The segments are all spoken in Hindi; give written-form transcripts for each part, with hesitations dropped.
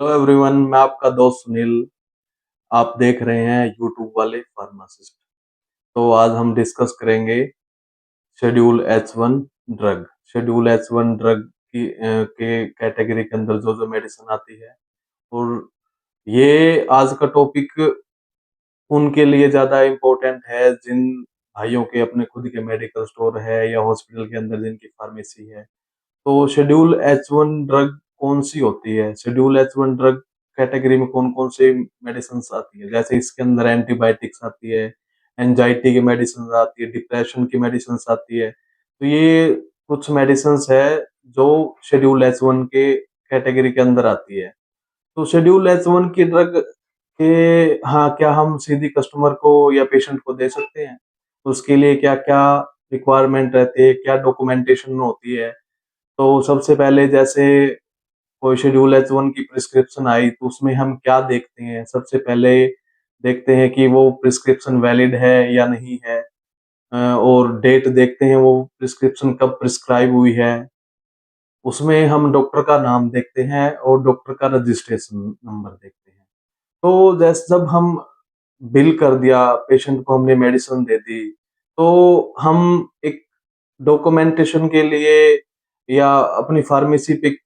हेलो एवरीवन, मैं आपका दोस्त सुनील। आप देख रहे हैं यूट्यूब वाले फार्मासिस्ट। तो आज हम डिस्कस करेंगे schedule H one drug. Schedule H one drug के कैटेगरी के अंदर जो जो मेडिसिन आती है, और ये आज का टॉपिक उनके लिए ज्यादा इम्पोर्टेंट है जिन भाइयों के अपने खुद के मेडिकल स्टोर है या हॉस्पिटल के अंदर जिनकी फार्मेसी है। तो शेड्यूल एच वन ड्रग कौन सी होती है? Schedule H one drug category में कौन कौन से मेडिसिन आती है? जैसे इसके अंदर एंटीबायोटिक्स आती है, एंजाइटी की मेडिसिन आती है, डिप्रेशन की मेडिसिन आती है। तो ये कुछ मेडिसिन है जो शेड्यूल एच वन के कैटेगरी के अंदर आती है। तो शेड्यूल एच वन की ड्रग के, हाँ, क्या हम सीधी कस्टमर को या पेशेंट को दे सकते हैं? उसके लिए क्या क्या रिक्वायरमेंट रहती है, क्या डॉक्यूमेंटेशन होती है? तो सबसे पहले जैसे कोई शेड्यूल एच वन की प्रिस्क्रिप्शन आई तो उसमें हम क्या देखते हैं? सबसे पहले देखते हैं कि वो प्रिस्क्रिप्शन वैलिड है या नहीं है। और डेट देखते हैं वो प्रिस्क्रिप्शन कब प्रिस्क्राइब हुई है। उसमें हम डॉक्टर का नाम देखते हैं और डॉक्टर का रजिस्ट्रेशन नंबर देखते हैं। तो जैसे जब हम बिल कर दिया, पेशेंट को हमने मेडिसिन दे दी, तो हम एक डॉक्यूमेंटेशन के लिए या अपनी फार्मेसी पे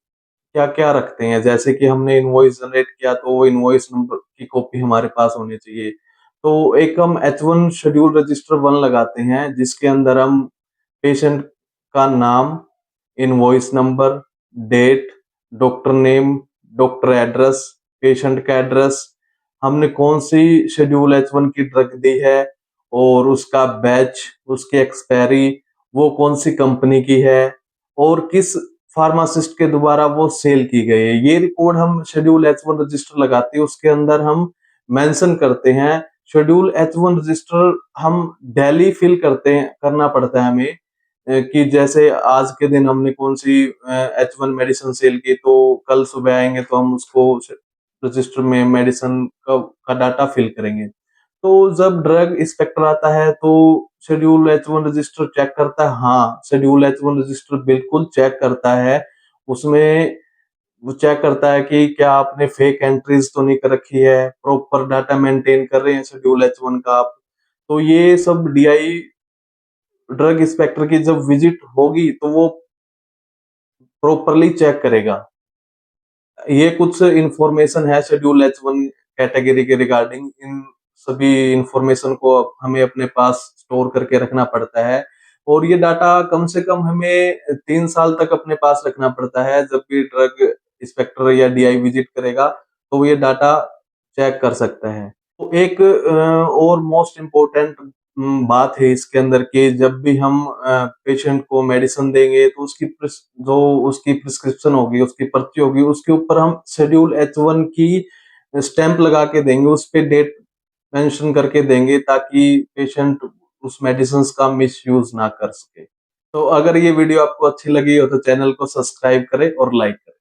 क्या-क्या रखते हैं? जैसे कि हमने इनवॉइस जनरेट किया तो वो इनवॉइस नंबर की कॉपी हमारे पास होनी चाहिए। तो एक हम H1 शेड्यूल रजिस्टर 1 लगाते हैं जिसके अंदर हम पेशेंट का नाम, invoice number, date, doctor name, doctor address, patient का एड्रेस, हमने कौन-सी शेड्यूल H1 की ड्रग दी है और उसका बैच, उसकी एक्सपायरी, वो कौन-सी कंपनी की है और किस फार्मासिस्ट के द्वारा वो सेल की गई है। ये रिकॉर्ड हम शेड्यूल एच वन रजिस्टर लगाते हैं, उसके अंदर हम मेंशन करते हैं। शेड्यूल एच वन रजिस्टर हम डेली फिल करते हैं, करना पड़ता है हमें। कि जैसे आज के दिन हमने कौन सी एच वन मेडिसिन सेल की, तो कल सुबह आएंगे तो हम उसको रजिस्टर में मेडिसिन का डाटा फिल करेंगे। तो जब ड्रग इंस्पेक्टर आता है तो schedule H one register check करता है। हाँ, शेड्यूल एच वन रजिस्टर बिल्कुल चेक करता है। उसमें वो चेक करता है कि क्या आपने फेक एंट्रीज तो नहीं कर रखी है, प्रॉपर डाटा मेंटेन कर रहे हैं शेड्यूल एच वन का आप। तो ये सब डीआई ड्रग इंस्पेक्टर की जब विजिट होगी तो वो प्रॉपरली चेक करेगा। ये कुछ इंफॉर्मेशन है शेड्यूल एच वन कैटेगरी के रिगार्डिंग। इन सभी इंफॉर्मेशन को हमें अपने पास स्टोर करके रखना पड़ता है और ये डाटा कम से कम हमें 3 साल तक अपने पास रखना पड़ता है। जब भी ड्रग इंस्पेक्टर या डीआई विजिट करेगा तो ये डाटा चेक कर सकता है। तो एक और मोस्ट इम्पोर्टेंट बात है इसके अंदर कि जब भी हम पेशेंट को मेडिसिन देंगे तो जो उसकी प्रिस्क्रिप्शन होगी, उसकी पर्ची होगी, उसके ऊपर हम शेड्यूल एच वन की स्टैंप लगा के देंगे, उस पे डेट मेंशन करके देंगे ताकि पेशेंट उस मेडिसिन का मिस यूज ना कर सके। तो अगर ये वीडियो आपको अच्छी लगी हो तो चैनल को सब्सक्राइब करें और लाइक करें।